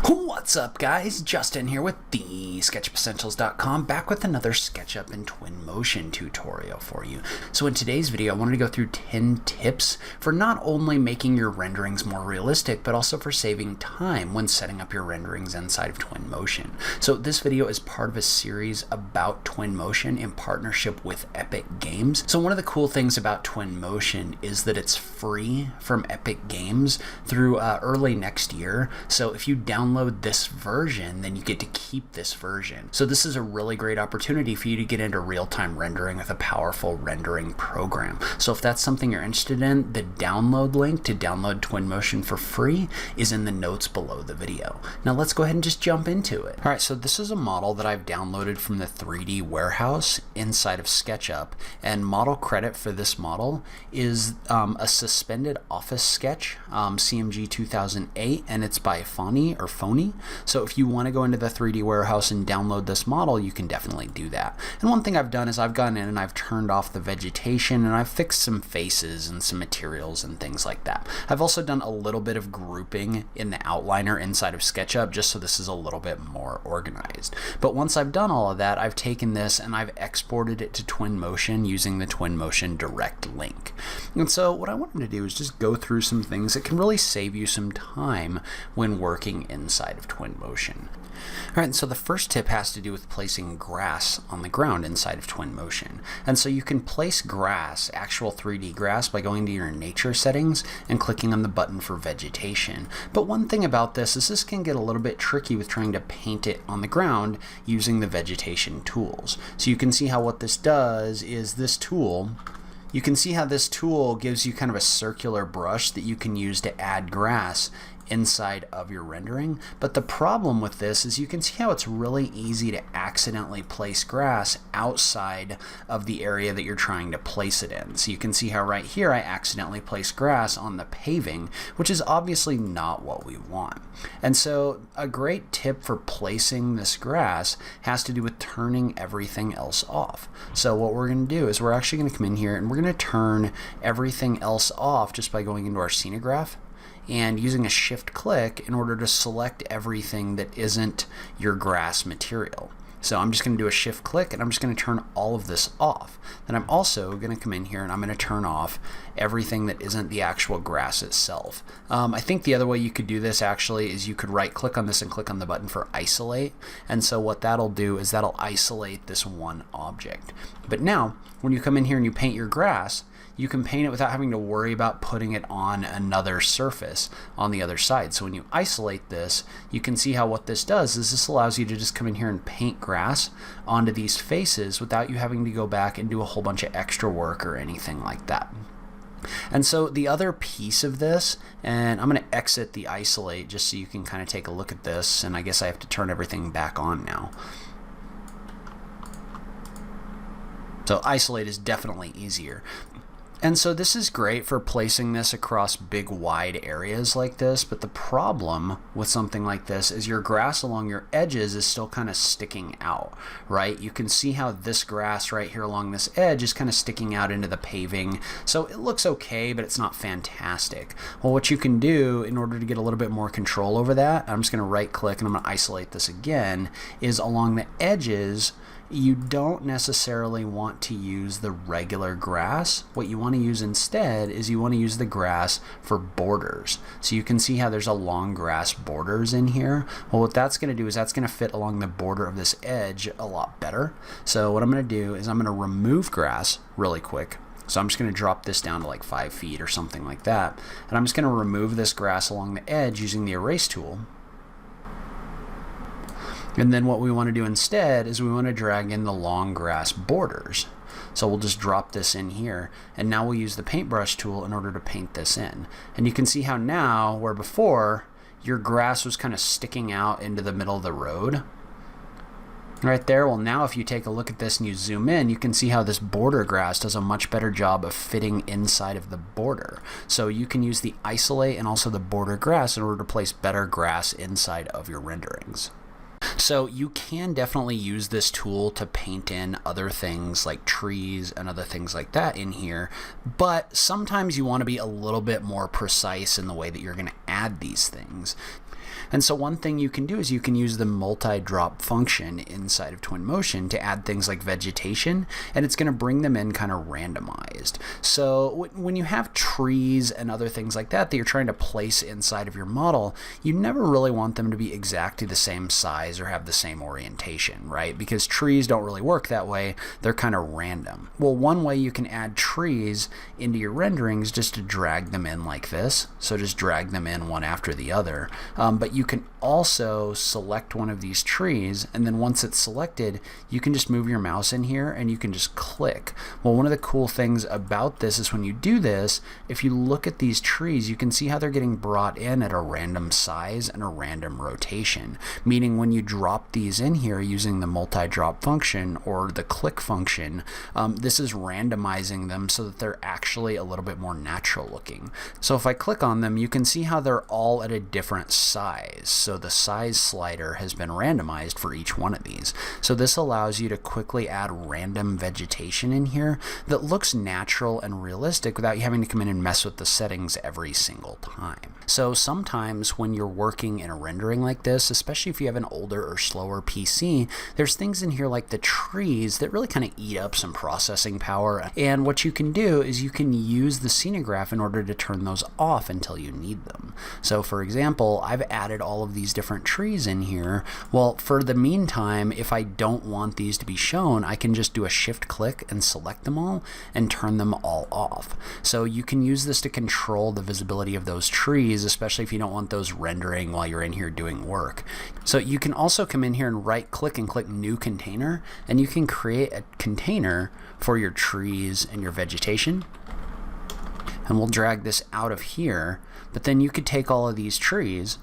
What's up, guys? Justin here with TheSketchUpEssentials.com, back with another SketchUp and Twinmotion tutorial for you. So in today's video, I wanted to go through 10 tips for not only making your renderings more realistic, but also for saving time when setting up your renderings inside of Twinmotion. So this video is part of a series about Twinmotion in partnership with Epic Games. So one of the cool things about Twinmotion is that it's free from Epic Games through early next year. So if you download this version, then you get to keep this version. So this is a really great opportunity for you to get into real-time rendering with a powerful rendering program. So if that's something you're interested in, the download link to download Twinmotion for free is in the notes below the video. Now let's go ahead and just jump into it. All right, so this is a model that I've downloaded from the 3D warehouse inside of SketchUp, and model credit for this model is a suspended office sketch, CMG 2008, and it's by Phony. So if you want to go into the 3D warehouse and download this model, you can definitely do that. And one thing I've done is I've gone in and I've turned off the vegetation and I've fixed some faces and some materials and things like that. I've also done a little bit of grouping in the outliner inside of SketchUp just so this is a little bit more organized. But once I've done all of that, I've taken this and I've exported it to Twinmotion using the Twinmotion direct link. And so what I wanted to do is just go through some things that can really save you some time when working inside of Twinmotion. All right, so the first tip has to do with placing grass on the ground inside of Twinmotion. And so you can place grass, actual 3D grass, by going to your nature settings and clicking on the button for vegetation. But one thing about this is this can get a little bit tricky with trying to paint it on the ground using the vegetation tools. So you can see how what this does is this tool, you can see how this tool gives you kind of a circular brush that you can use to add grass inside of your rendering. But the problem with this is you can see how it's really easy to accidentally place grass outside of the area that you're trying to place it in. So you can see how right here I accidentally placed grass on the paving, which is obviously not what we want. And so a great tip for placing this grass has to do with turning everything else off. So what we're going to do is we're actually going to come in here and we're going to turn everything else off just by going into our scenograph and using a shift click in order to select everything that isn't your grass material. So I'm just going to do a shift click and I'm just going to turn all of this off. Then I'm also going to come in here and I'm going to turn off everything that isn't the actual grass itself. I think the other way you could do this actually is you could right click on this and click on the button for isolate. And so what that'll do is that'll isolate this one object. But now when you come in here and you paint your grass, you can paint it without having to worry about putting it on another surface on the other side. So when you isolate this, you can see how what this does is this allows you to just come in here and paint grass onto these faces without you having to go back and do a whole bunch of extra work or anything like that. And so the other piece of this, and I'm going to exit the isolate just so you can kind of take a look at this, and I guess I have to turn everything back on now. So isolate is definitely easier. And so this is great for placing this across big wide areas like this, but the problem with something like this is your grass along your edges is still kind of sticking out, right? You can see how this grass right here along this edge is kind of sticking out into the paving. So it looks okay, but it's not fantastic. Well, what you can do in order to get a little bit more control over that, I'm just going to right click and I'm going to isolate this again, is along the edges, you don't necessarily want to use the regular grass. What you want to use instead is you want to use the grass for borders. So you can see how there's a long grass borders in here. Well, what that's going to do is that's going to fit along the border of this edge a lot better. So what I'm going to do is I'm going to remove grass really quick. So I'm just going to drop this down to like 5 feet or something like that. And I'm just going to remove this grass along the edge using the erase tool. And then what we want to do instead is we want to drag in the long grass borders. So we'll just drop this in here, and now we'll use the paintbrush tool in order to paint this in. And you can see how now, where before your grass was kind of sticking out into the middle of the road, right there, well now if you take a look at this and you zoom in, you can see how this border grass does a much better job of fitting inside of the border. So you can use the isolate and also the border grass in order to place better grass inside of your renderings. So you can definitely use this tool to paint in other things like trees and other things like that in here, but sometimes you want to be a little bit more precise in the way that you're going to add these things. And so one thing you can do is you can use the multi-drop function inside of Twinmotion to add things like vegetation, and it's going to bring them in kind of randomized. So when you have trees and other things like that you're trying to place inside of your model, you never really want them to be exactly the same size or have the same orientation, right? Because trees don't really work that way. They're kind of random. Well, one way you can add trees into your renderings is just to drag them in like this. So just drag them in one after the other. But you can also select one of these trees, and then once it's selected, you can just move your mouse in here and you can just click. Well, one of the cool things about this is when you do this, if you look at these trees, you can see how they're getting brought in at a random size and a random rotation, meaning when you drop these in here using the multi-drop function or the click function, this is randomizing them so that they're actually a little bit more natural looking. So if I click on them, you can see how they're all at a different size. So the size slider has been randomized for each one of these. So this allows you to quickly add random vegetation in here that looks natural and realistic without you having to come in and mess with the settings every single time. So sometimes when you're working in a rendering like this, especially if you have an older or slower PC, there's things in here like the trees that really kind of eat up some processing power. And what you can do is you can use the scenograph in order to turn those off until you need them. So for example, I've added all of these different trees in here. Well, for the meantime, if I don't want these to be shown, I can just do a shift click and select them all and turn them all off. So you can use this to control the visibility of those trees, especially if you don't want those rendering while you're in here doing work. So you can also come in here and right click and click new container, and you can create a container for your trees and your vegetation. And we'll drag this out of here, but then you could take all of these trees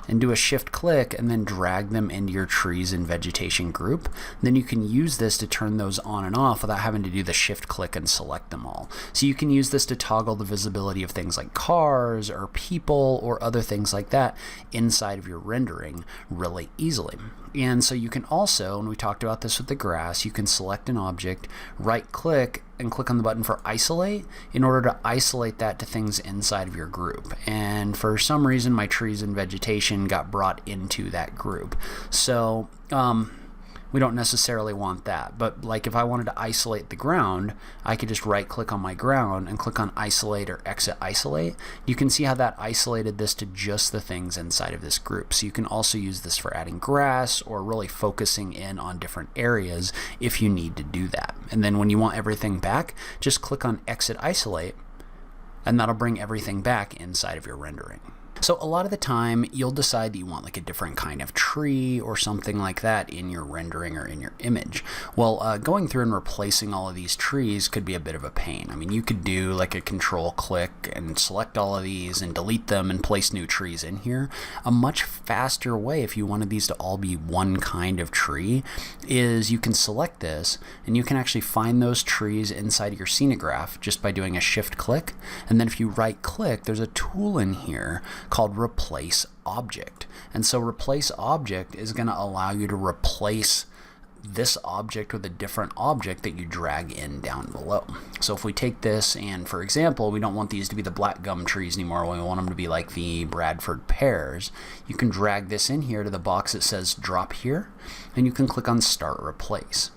and do a shift click and then drag them into your trees and vegetation group. And then you can use this to turn those on and off without having to do the shift click and select them all. So you can use this to toggle the visibility of things like cars or people or other things like that inside of your rendering really easily. And so you can also, and we talked about this with the grass, you can select an object, right click, and click on the button for isolate in order to isolate that to things inside of your group. And for some reason, my trees and vegetation got brought into that group. So we don't necessarily want that. But like if I wanted to isolate the ground, I could just right click on my ground and click on isolate or exit isolate. You can see how that isolated this to just the things inside of this group. So you can also use this for adding grass or really focusing in on different areas if you need to do that. And then when you want everything back, just click on exit isolate and that'll bring everything back inside of your rendering. So a lot of the time you'll decide that you want like a different kind of tree or something like that in your rendering or in your image. Well, going through and replacing all of these trees could be a bit of a pain. I mean, you could do like a control click and select all of these and delete them and place new trees in here. A much faster way, if you wanted these to all be one kind of tree, is you can select this and you can actually find those trees inside of your scenograph just by doing a shift click. And then if you right click, there's a tool in here called replace object. And so replace object is going to allow you to replace this object with a different object that you drag in down below. So if we take this and, for example, we don't want these to be the black gum trees anymore, we want them to be like the Bradford pears, you can drag this in here to the box that says drop here, and you can click on start replace.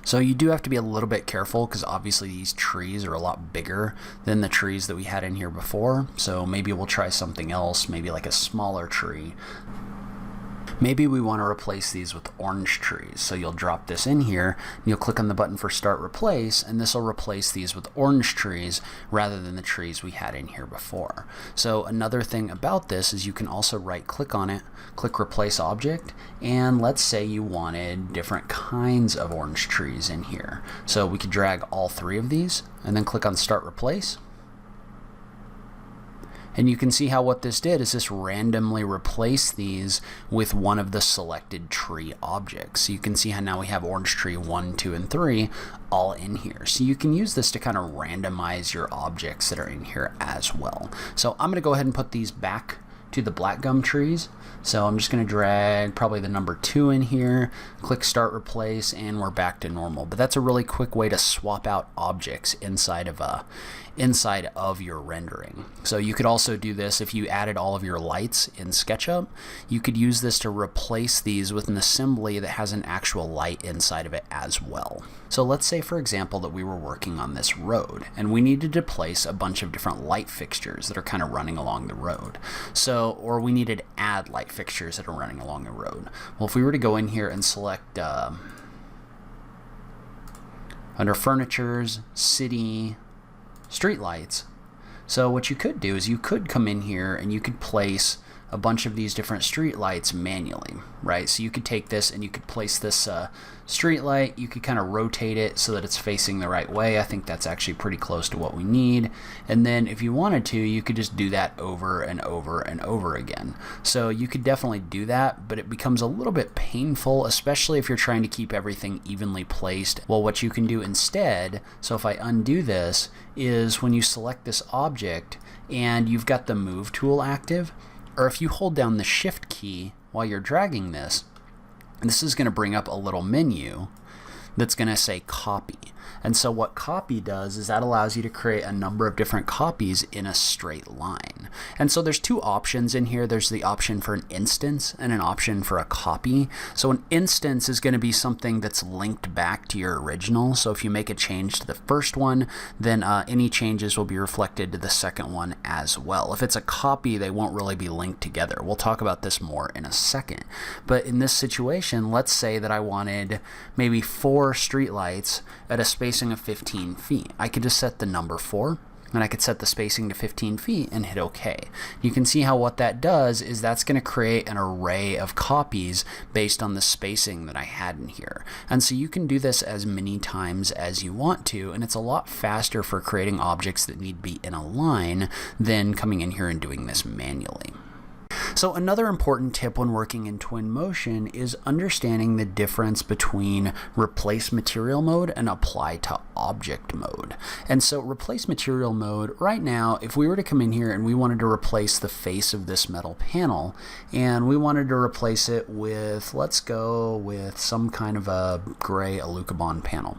So you do have to be a little bit careful because obviously these trees are a lot bigger than the trees that we had in here before. So maybe we'll try something else, maybe like a smaller tree. Maybe we want to replace these with orange trees. So you'll drop this in here, and you'll click on the button for Start Replace, and this will replace these with orange trees rather than the trees we had in here before. So another thing about this is you can also right click on it, click Replace Object, and let's say you wanted different kinds of orange trees in here. So we could drag all three of these, and then click on Start Replace. And you can see how what this did is this randomly replaced these with one of the selected tree objects. So you can see how now we have orange tree 1, 2, and 3 all in here. So you can use this to kind of randomize your objects that are in here as well. So I'm going to go ahead and put these back to the black gum trees. So I'm just going to drag probably the number 2 in here, click Start Replace, and we're back to normal. But that's a really quick way to swap out objects inside of inside of your rendering. So you could also do this if you added all of your lights in SketchUp. You could use this to replace these with an assembly that has an actual light inside of it as well. So let's say, for example, that we were working on this road and we needed to place a bunch of different light fixtures that are kind of running along the road. Or we needed to add light fixtures that are running along the road. Well, if we were to go in here and select under Furnitures, City, Streetlights. So what you could do is you could come in here and you could place a bunch of these different street lights manually, right? So you could take this and you could place this street light. You could kind of rotate it so that it's facing the right way. I think that's actually pretty close to what we need. And then if you wanted to, you could just do that over and over and over again. So you could definitely do that, but it becomes a little bit painful, especially if you're trying to keep everything evenly placed. Well, what you can do instead, so if I undo this, is when you select this object and you've got the move tool active, or if you hold down the shift key while you're dragging this, this is going to bring up a little menu that's going to say copy. And so what copy does is that allows you to create a number of different copies in a straight line. And so there's two options in here. There's the option for an instance and an option for a copy. So an instance is going to be something that's linked back to your original. So if you make a change to the first one, then any changes will be reflected to the second one as well. If it's a copy, they won't really be linked together. We'll talk about this more in a second. But in this situation, let's say that I wanted maybe 4 streetlights at a spacing of 15 feet. I could just set the number 4 and I could set the spacing to 15 feet and hit OK. You can see how what that does is that's going to create an array of copies based on the spacing that I had in here. And so you can do this as many times as you want to, and it's a lot faster for creating objects that need to be in a line than coming in here and doing this manually. So another important tip when working in Twinmotion is understanding the difference between replace material mode and apply to object mode. And so replace material mode, right now, if we were to come in here and we wanted to replace the face of this metal panel, and we wanted to replace it with, let's go with some kind of a gray Alucobond panel.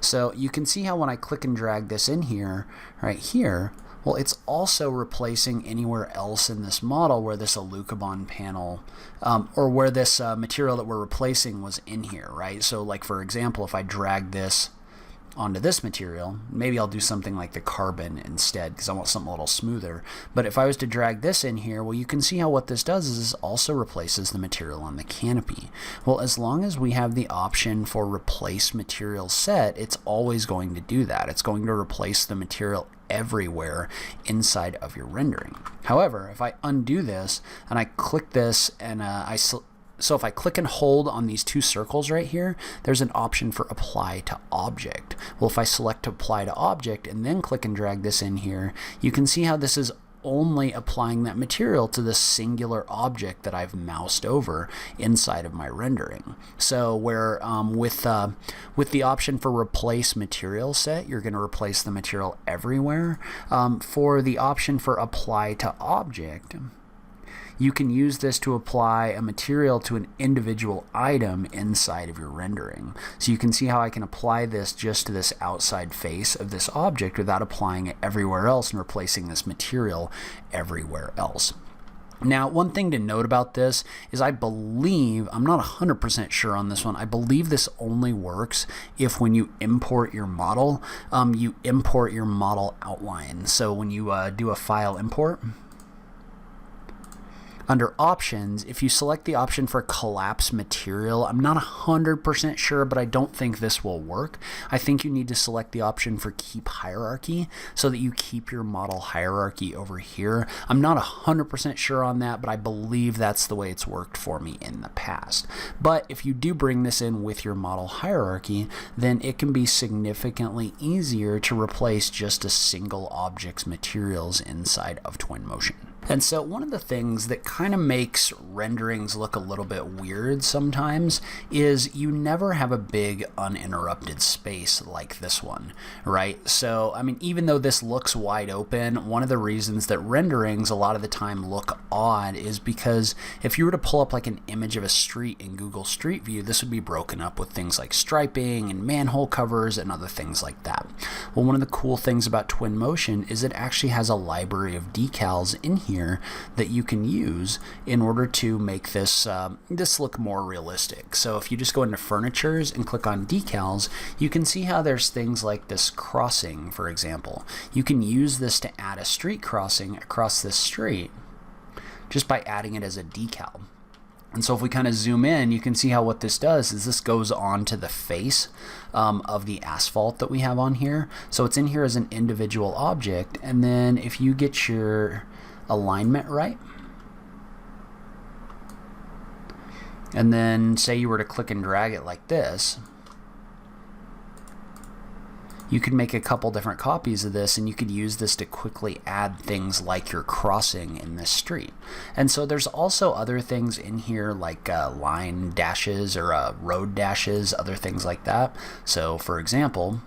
So you can see how when I click and drag this in here, right here, well, it's also replacing anywhere else in this model where this Alucobond panel or where this material that we're replacing was in here, right? So like, for example, if I drag this onto this material, maybe I'll do something like the carbon instead because I want something a little smoother. But if I was to drag this in here, well, you can see how what this does is this also replaces the material on the canopy. Well, as long as we have the option for replace material set, it's always going to do that. It's going to replace the material everywhere inside of your rendering. However, if I undo this and I click this and so if I click and hold on these 2 circles right here, there's an option for apply to object. Well, if I select apply to object and then click and drag this in here, you can see how this is only applying that material to the singular object that I've moused over inside of my rendering. So where with the option for replace material set, you're going to replace the material everywhere. For the option for apply to object, you can use this to apply a material to an individual item inside of your rendering. So you can see how I can apply this just to this outside face of this object without applying it everywhere else and replacing this material everywhere else. Now, one thing to note about this is I believe, I'm not 100% sure on this one, I believe this only works if when you import your model, you import your model outline. So when you do a file import, under options, if you select the option for collapse material, I'm not 100% sure, but I don't think this will work. I think you need to select the option for keep hierarchy so that you keep your model hierarchy over here. I'm not 100% sure on that, but I believe that's the way it's worked for me in the past. But if you do bring this in with your model hierarchy, then it can be significantly easier to replace just a single object's materials inside of Twinmotion. And so one of the things that kind of makes renderings look a little bit weird sometimes is you never have a big uninterrupted space like this one, right? So, I mean, even though this looks wide open, one of the reasons that renderings a lot of the time look odd is because if you were to pull up like an image of a street in Google Street View, this would be broken up with things like striping and manhole covers and other things like that. Well, one of the cool things about Twinmotion is it actually has a library of decals in here that you can use in order to make this this look more realistic. So if you just go into Furnitures and click on decals, you can see how there's things like this crossing, for example. You can use this to add a street crossing across this street just by adding it as a decal. And so if we kind of zoom in, you can see how what this does is this goes on to the face of the asphalt that we have on here. So it's in here as an individual object, and then if you get your alignment right, and then say you were to click and drag it like this, you could make a couple different copies of this, and you could use this to quickly add things like your crossing in this street. And so there's also other things in here like line dashes or road dashes, other things like that. So for example,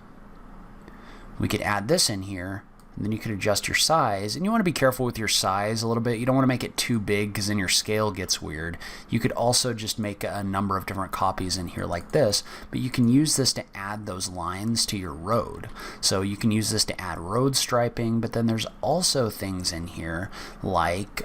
we could add this in here, and then you could adjust your size, and you want to be careful with your size a little bit. You don't want to make it too big because then your scale gets weird. You could also just make a number of different copies in here like this, but you can use this to add those lines to your road. So you can use this to add road striping, but then there's also things in here like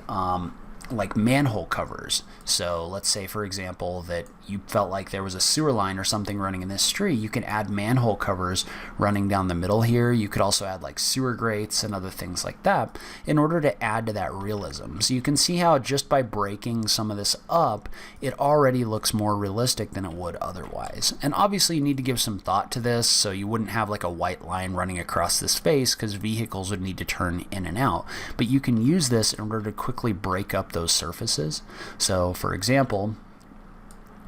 manhole covers. So let's say, for example, that you felt like there was a sewer line or something running in this street. You can add manhole covers running down the middle here. You could also add like sewer grates and other things like that in order to add to that realism. So you can see how just by breaking some of this up, it already looks more realistic than it would otherwise. And obviously you need to give some thought to this, so you wouldn't have like a white line running across this face because vehicles would need to turn in and out. But you can use this in order to quickly break up those surfaces. So for example,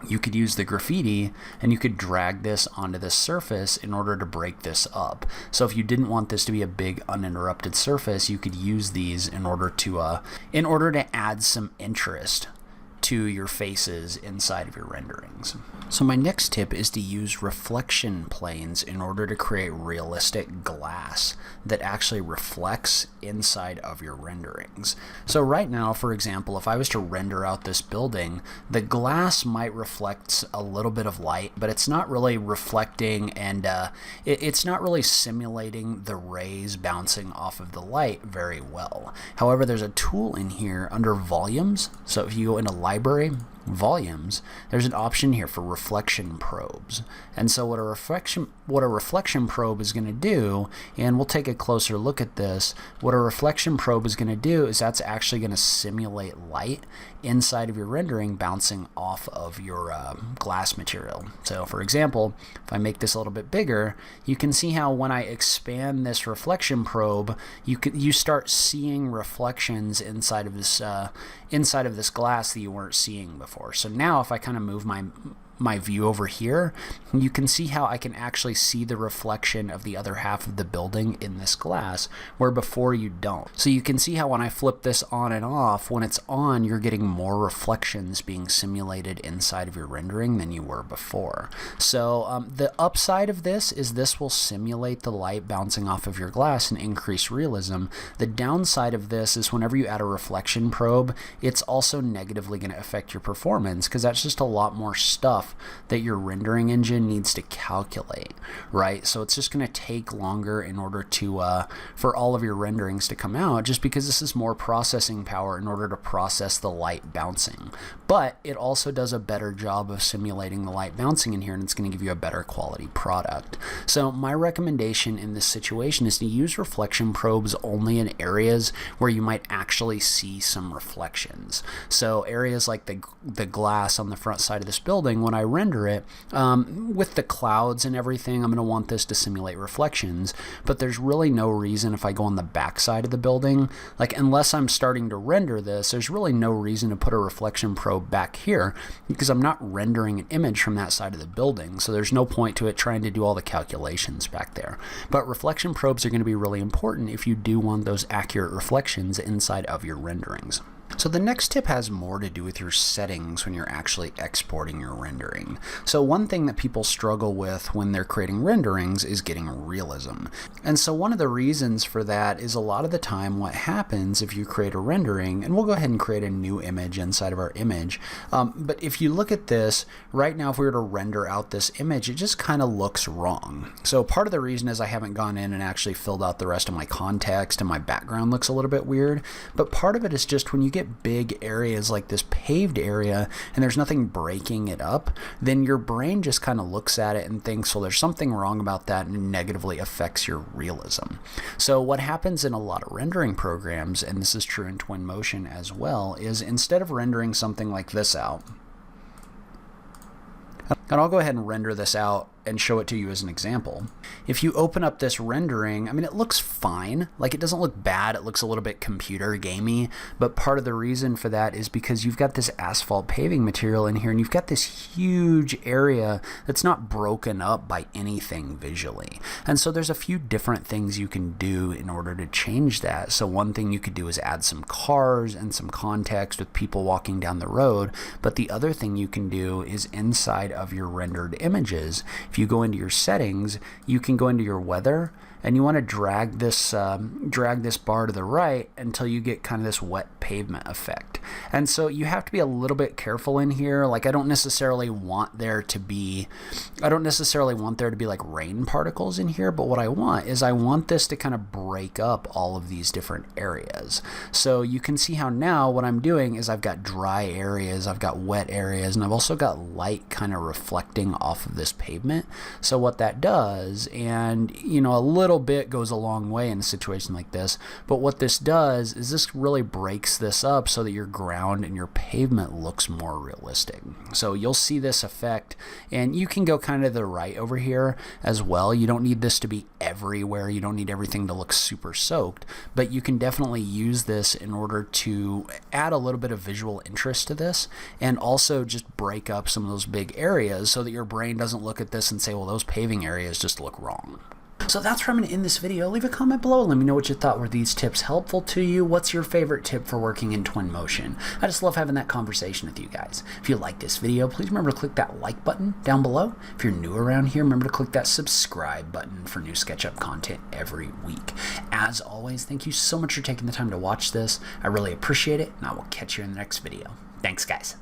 you could use the graffiti and you could drag this onto this surface in order to break this up. So if you didn't want this to be a big uninterrupted surface, you could use these in order to add some interest to your faces inside of your renderings. So my next tip is to use reflection planes in order to create realistic glass that actually reflects inside of your renderings. So right now, for example, if I was to render out this building, the glass might reflect a little bit of light, but it's not really reflecting, and it's not really simulating the rays bouncing off of the light very well. However, there's a tool in here under volumes. So if you go into library, volumes, there's an option here for reflection probes. And so what a reflection probe is going to do, and we'll take a closer look at this, what a reflection probe is going to do is that's actually going to simulate light inside of your rendering bouncing off of your glass material. So for example, if I make this a little bit bigger, you can see how when I expand this reflection probe, you start seeing reflections inside of this glass that you weren't seeing before. So now if I kind of move my view over here, you can see how I can actually see the reflection of the other half of the building in this glass, where before you don't. So you can see how when I flip this on and off, when it's on, you're getting more reflections being simulated inside of your rendering than you were before. So the upside of this is this will simulate the light bouncing off of your glass and increase realism. The downside of this is whenever you add a reflection probe, it's also negatively going to affect your performance, because that's just a lot more stuff that your rendering engine needs to calculate, right? So it's just going to take longer in order to for all of your renderings to come out, just because this is more processing power in order to process the light bouncing. But it also does a better job of simulating the light bouncing in here, and it's going to give you a better quality product. So my recommendation in this situation is to use reflection probes only in areas where you might actually see some reflections. So areas like the glass on the front side of this building, when I I render it, with the clouds and everything, I'm going to want this to simulate reflections, but there's really no reason if I go on the back side of the building, like unless I'm starting to render this, there's really no reason to put a reflection probe back here because I'm not rendering an image from that side of the building. So there's no point to it trying to do all the calculations back there. But reflection probes are going to be really important if you do want those accurate reflections inside of your renderings. So the next tip has more to do with your settings when you're actually exporting your rendering. So one thing that people struggle with when they're creating renderings is getting realism. And so one of the reasons for that is a lot of the time what happens if you create a rendering, and we'll go ahead and create a new image inside of our image. But if you look at this, right now if we were to render out this image, it just kind of looks wrong. So part of the reason is I haven't gone in and actually filled out the rest of my context and my background looks a little bit weird. But part of it is just when you get big areas like this paved area and there's nothing breaking it up, then your brain just kind of looks at it and thinks, well, there's something wrong about that, and it negatively affects your realism. So what happens in a lot of rendering programs, and this is true in Twinmotion as well, is instead of rendering something like this out, and I'll go ahead and render this out and show it to you as an example. If you open up this rendering, I mean, it looks fine. Like, it doesn't look bad. It looks a little bit computer gamey, but part of the reason for that is because you've got this asphalt paving material in here and you've got this huge area that's not broken up by anything visually. And so there's a few different things you can do in order to change that. So one thing you could do is add some cars and some context with people walking down the road. But the other thing you can do is inside of your rendered images, if you go into your settings, you can go into your weather and you want to drag this bar to the right until you get kind of this wet pavement effect. And so you have to be a little bit careful in here. Like, I don't necessarily want there to be like rain particles in here, but what I want is I want this to kind of break up all of these different areas. So you can see how now what I'm doing is I've got dry areas, I've got wet areas, and I've also got light kind of reflecting off of this pavement. So what that does, and you know, a little bit goes a long way in a situation like this, but what this does is this really breaks this up so that your ground and your pavement looks more realistic. So you'll see this effect, and you can go kind of to the right over here as well. You don't need this to be everywhere. You don't need everything to look super soaked, but you can definitely use this in order to add a little bit of visual interest to this and also just break up some of those big areas so that your brain doesn't look at this and say, well, those paving areas just look wrong. So that's where I'm going to end this video. Leave a comment below. Let me know what you thought. Were these tips helpful to you? What's your favorite tip for working in Twinmotion? I just love having that conversation with you guys. If you like this video, please remember to click that like button down below. If you're new around here, remember to click that subscribe button for new SketchUp content every week. As always, thank you so much for taking the time to watch this. I really appreciate it, and I will catch you in the next video. Thanks, guys.